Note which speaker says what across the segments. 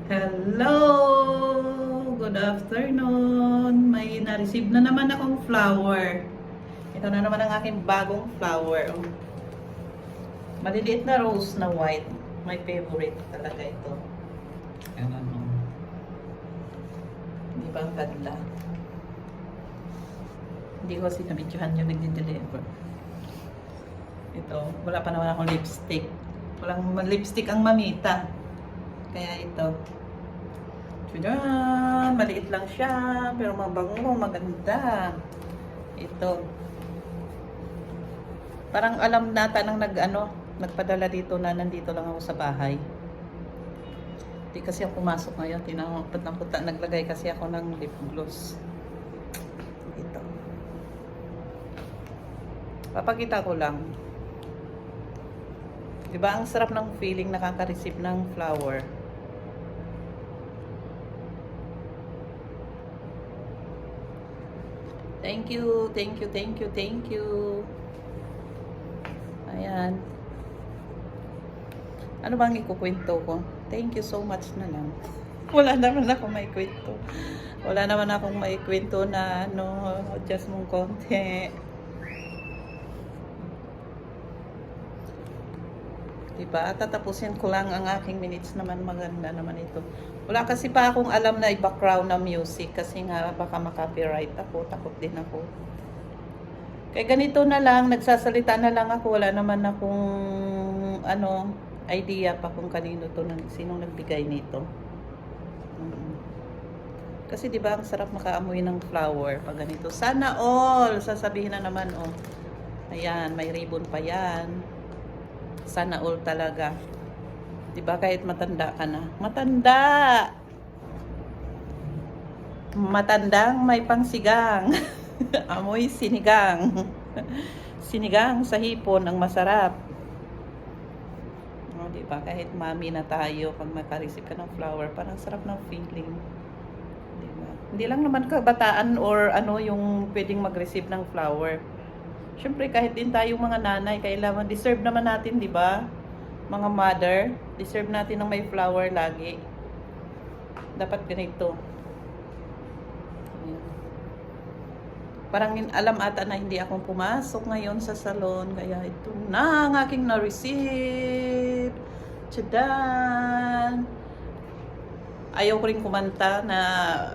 Speaker 1: Hello! Good afternoon! May na-receive na naman akong flower. Ito na naman ang aking bagong flower. Maliliit na rose na white. My favorite talaga ito. Ayan ano. Hindi ba ang ganda? Hindi ko kasi nabidyohan yung nagdi-deliver. Ito, wala pa naman akong lipstick. Walang lipstick ang mamita. Kaya ito. Tadaan! Maliit lang siya, pero mabango, maganda. Ito. Parang alam nata nang nagpadala dito na nandito lang ako sa bahay. Hindi kasi ako pumasok ngayon. Tinangapot ng puta. Naglagay kasi ako ng lip gloss. Ito. Papakita ko lang. Diba ang sarap ng feeling nakaka-receive ng flower? Thank you, thank you, thank you, thank you. Ayan. Ano bang ikukwento ko? Thank you so much na lang. Wala naman akong may kwento. Wala naman akong may kwento na just mong konti. Diba? Tatapusin ko lang ang aking minutes naman. Maganda naman ito. Wala kasi pa akong alam na i-background na music kasi nga baka makapiright ako. Takot din ako. Kaya ganito na lang. Nagsasalita na lang ako. Wala naman akong idea pa kung kanino to. Sinong nagbigay nito. Kasi diba ang sarap makaamoy ng flower pag ganito. Sana all! Sasabihin na naman ayan, may ribbon pa yan. Sana all talaga. Diba kahit matanda ka na. Matanda! Matandang may pangsigang. Amoy sinigang. Sinigang sa hipon ang masarap. Diba kahit mami na tayo pag makareceive ka ng flower, parang sarap ng feeling. Diba? Hindi lang naman kabataan or yung pwedeng mag-receive ng flower. Siyempre, kahit din tayong mga nanay, kailangan, deserve naman natin, di ba? Mga mother, deserve natin ng may flower lagi. Dapat ganito. Ayan. Parang alam ata na hindi akong pumasok ngayon sa salon, kaya ito na ang aking na-receive. Tadaan! Ayaw ko rin kumanta na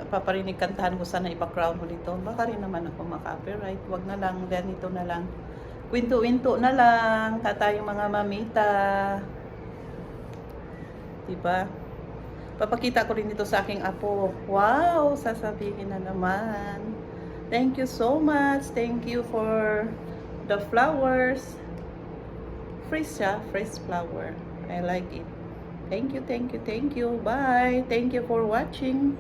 Speaker 1: paparinig kantahan ko sana i-background ko dito. Baka rin naman ako maka-copyright. Wag na lang, ganito na lang. Kwento-winto na lang. Tatayong mga mamita. Diba? Papakita ko rin ito sa aking apo. Wow! Sasabihin na naman. Thank you so much. Thank you for the flowers. Fresh siya. Fresh flower. I like it. Thank you, thank you, thank you. Bye. Thank you for watching.